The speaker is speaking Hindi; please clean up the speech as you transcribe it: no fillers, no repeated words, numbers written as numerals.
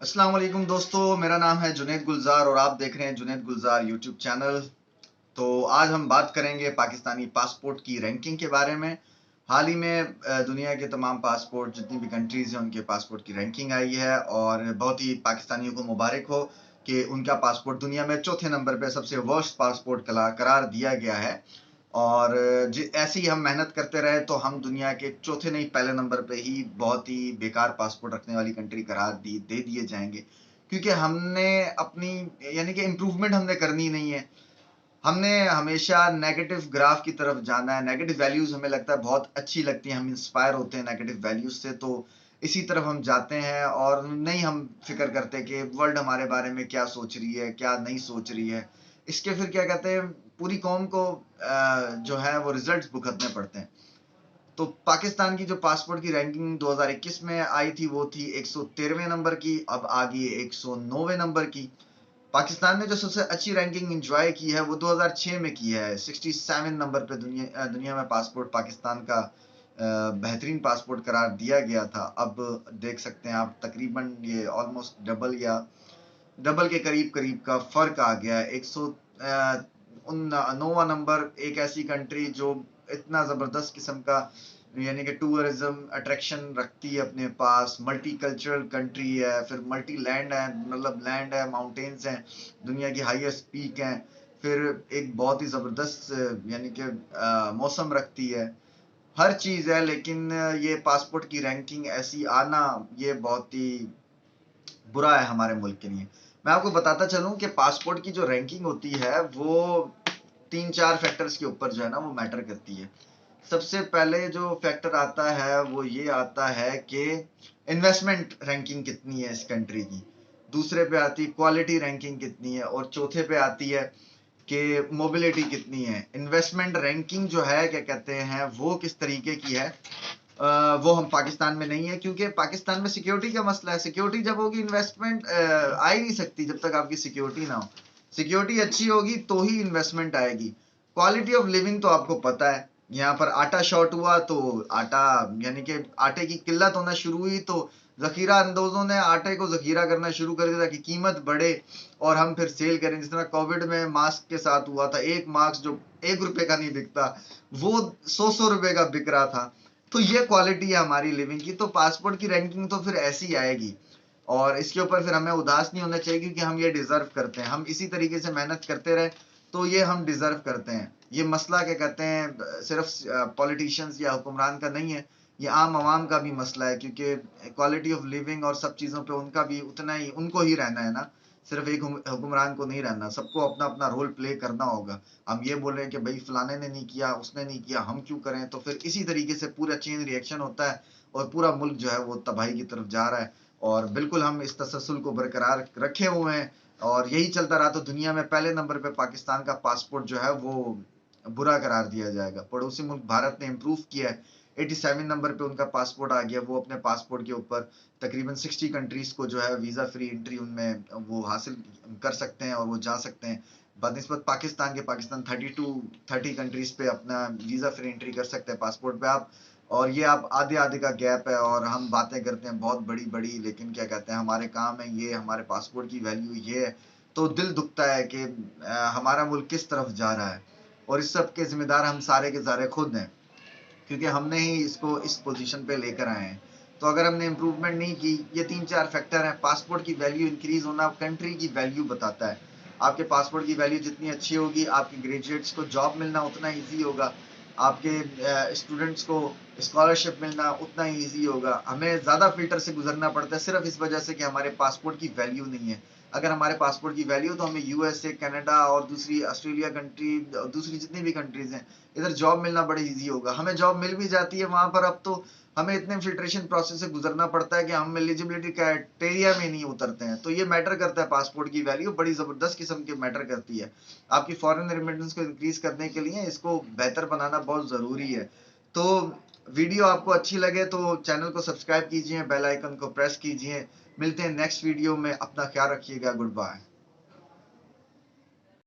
अस्सलाम वालेकुम दोस्तों, मेरा नाम है जुनैद गुलजार और आप देख रहे हैं जुनैद गुलजार यूट्यूब चैनल। तो आज हम बात करेंगे पाकिस्तानी पासपोर्ट की रैंकिंग के बारे में। हाल ही में दुनिया के तमाम पासपोर्ट जितनी भी कंट्रीज हैं उनके पासपोर्ट की रैंकिंग आई है और बहुत ही पाकिस्तानियों को मुबारक हो कि उनका पासपोर्ट दुनिया में चौथे नंबर पे सबसे वर्स्ट पासपोर्ट करार दिया गया है। और ऐसे ही हम मेहनत करते रहे तो हम दुनिया के चौथे नहीं पहले नंबर पे ही बहुत ही बेकार पासपोर्ट रखने वाली कंट्री करार दे दिए जाएंगे, क्योंकि हमने अपनी यानी कि इम्प्रूवमेंट हमने करनी नहीं है। हमने हमेशा नेगेटिव ग्राफ की तरफ जाना है। नेगेटिव वैल्यूज हमें लगता है बहुत अच्छी लगती है, हम इंस्पायर होते हैं नेगेटिव वैल्यूज से, तो इसी तरफ हम जाते हैं और नहीं हम फिक्र करते कि वर्ल्ड हमारे बारे में क्या सोच रही है क्या नहीं सोच रही है। इसके फिर क्या कहते हैं, पूरी कौम को जो है वो रिजल्ट्स भुगतने पड़ते हैं। तो पाकिस्तान की जो पासपोर्ट की रैंकिंग 2021 में आई थी वो थी 113वें नंबर की, अब आ गई 109वें नंबर की। पाकिस्तान ने जो सबसे अच्छी रैंकिंग एंजॉय की है वो 2006 में की है। 67 नंबर पे दुनिया में पासपोर्ट पाकिस्तान का बेहतरीन पासपोर्ट करार दिया गया था। अब देख सकते हैं आप, तकरीबन ये ऑलमोस्ट डबल के करीब करीब का फर्क आ गया है। 109वां नंबर, एक ऐसी कंट्री जो इतना जबरदस्त किस्म का यानी कि टूरिज्म अट्रैक्शन रखती है अपने पास, मल्टी कल्चरल कंट्री है, फिर मल्टी लैंड है, मतलब लैंड है, माउंटेन्स हैं, दुनिया की हाईएस्ट पीक हैं, फिर एक बहुत ही जबरदस्त यानी कि मौसम रखती है, हर चीज है। लेकिन ये पासपोर्ट की रैंकिंग ऐसी आना ये बहुत ही बुरा है हमारे मुल्क के लिए। मैं आपको बताता चलूं कि पासपोर्ट की जो रैंकिंग होती है वो तीन चार फैक्टर्स के ऊपर जो है ना वो मैटर करती है। सबसे पहले जो फैक्टर आता है वो ये आता है कि इन्वेस्टमेंट रैंकिंग कितनी है इस कंट्री की। दूसरे पे आती है क्वालिटी रैंकिंग कितनी है, और चौथे पे आती है कि मोबिलिटी कितनी है। इन्वेस्टमेंट रैंकिंग जो है क्या कहते हैं वो किस तरीके की है, वो हम पाकिस्तान में नहीं है, क्योंकि पाकिस्तान में सिक्योरिटी का मसला है। सिक्योरिटी जब होगी इन्वेस्टमेंट आ ही नहीं सकती जब तक आपकी सिक्योरिटी ना हो। सिक्योरिटी अच्छी होगी तो ही इन्वेस्टमेंट आएगी। क्वालिटी ऑफ लिविंग तो आपको पता है, यहाँ पर आटा शॉर्ट हुआ तो आटा यानी कि आटे की किल्लत होना शुरू हुई तो जखीरा अंदोजों ने आटे को जखीरा करना शुरू कर दिया ताकि कीमत बढ़े और हम फिर सेल करें। जिस तरह कोविड में मास्क के साथ हुआ था, एक मास्क जो 1 रुपए का नहीं बिकता वो 100 100 रुपए का बिक रहा था। तो ये क्वालिटी है हमारी लिविंग की। तो पासपोर्ट की रैंकिंग तो फिर ऐसी आएगी और इसके ऊपर फिर हमें उदास नहीं होना चाहिए, क्योंकि हम ये डिजर्व करते हैं। हम इसी तरीके से मेहनत करते रहे तो ये हम डिजर्व करते हैं। ये मसला क्या कहते हैं सिर्फ पॉलिटिशियंस या हुक्मरान का नहीं है, ये आम आवाम का भी मसला है, क्योंकि क्वालिटी ऑफ लिविंग और सब चीज़ों पे उनका भी उतना ही, उनको ही रहना है ना। सिर्फ एक हुक्मरान को नहीं रहना, सबको अपना अपना रोल प्ले करना होगा। हम ये बोल रहे हैं कि भाई फलाने ने नहीं किया, उसने नहीं किया, हम क्यों करें, तो फिर इसी तरीके से पूरा चेन रिएक्शन होता है और पूरा मुल्क जो है वो तबाही की तरफ जा रहा है। और बिल्कुल हम इस तसलसल को बरकरार रखे हुए हैं और यही चलता रहा तो दुनिया में पहले नंबर पे पाकिस्तान का पासपोर्ट जो है वो बुरा करार दिया जाएगा। पड़ोसी मुल्क भारत ने इम्प्रूव किया है, 87 नंबर पे उनका पासपोर्ट आ गया। वो अपने पासपोर्ट के ऊपर तकरीबन 60 कंट्रीज को जो है वीज़ा फ्री एंट्री उनमें वो हासिल कर सकते हैं और वो जा सकते हैं। बनिस्बत पाकिस्तान के, पाकिस्तान 30 कंट्रीज पे अपना वीज़ा फ्री एंट्री कर सकते हैं पासपोर्ट पे आप। और ये आप आधे आधे का गैप है और हम बातें करते हैं बहुत बड़ी बड़ी, लेकिन क्या कहते हैं हमारे काम है ये, हमारे पासपोर्ट की वैल्यू ये है। तो दिल दुखता है कि हमारा मुल्क किस तरफ जा रहा है और इस सब के जिम्मेदार हम सारे के सारे खुद हैं, क्योंकि हमने ही इसको इस पोजीशन पे लेकर आए हैं। तो अगर हमने इम्प्रूवमेंट नहीं की, ये तीन चार फैक्टर हैं। पासपोर्ट की वैल्यू इंक्रीज होना कंट्री की वैल्यू बताता है। आपके पासपोर्ट की वैल्यू जितनी अच्छी होगी आपके ग्रेजुएट्स को जॉब मिलना उतना ईजी होगा, आपके स्टूडेंट्स को स्कॉलरशिप मिलना उतना ही ईजी होगा। हमें ज़्यादा फिल्टर से गुजरना पड़ता है सिर्फ इस वजह से कि हमारे पासपोर्ट की वैल्यू नहीं है। अगर हमारे पासपोर्ट की वैल्यू तो हमें यूएसए, कनाडा और दूसरी ऑस्ट्रेलिया कंट्री, दूसरी जितनी भी कंट्रीज हैं, इधर जॉब मिलना बड़ा इजी होगा। हमें जॉब मिल भी जाती है वहां पर, अब तो हमें इतने फिल्ट्रेशन प्रोसेस से गुजरना पड़ता है कि हम एलिजिबिलिटी क्राइटेरिया में नहीं उतरते हैं। तो ये मैटर करता है, पासपोर्ट की वैल्यू बड़ी जबरदस्त किस्म की मैटर करती है। आपकी फॉरेन रेमिटेंस को इंक्रीज करने के लिए इसको बेहतर बनाना बहुत जरूरी है। तो वीडियो आपको अच्छी लगे तो चैनल को सब्सक्राइब कीजिए, बेल आइकन को प्रेस कीजिए। मिलते हैं नेक्स्ट वीडियो में, अपना ख्याल रखिएगा, गुड बाय।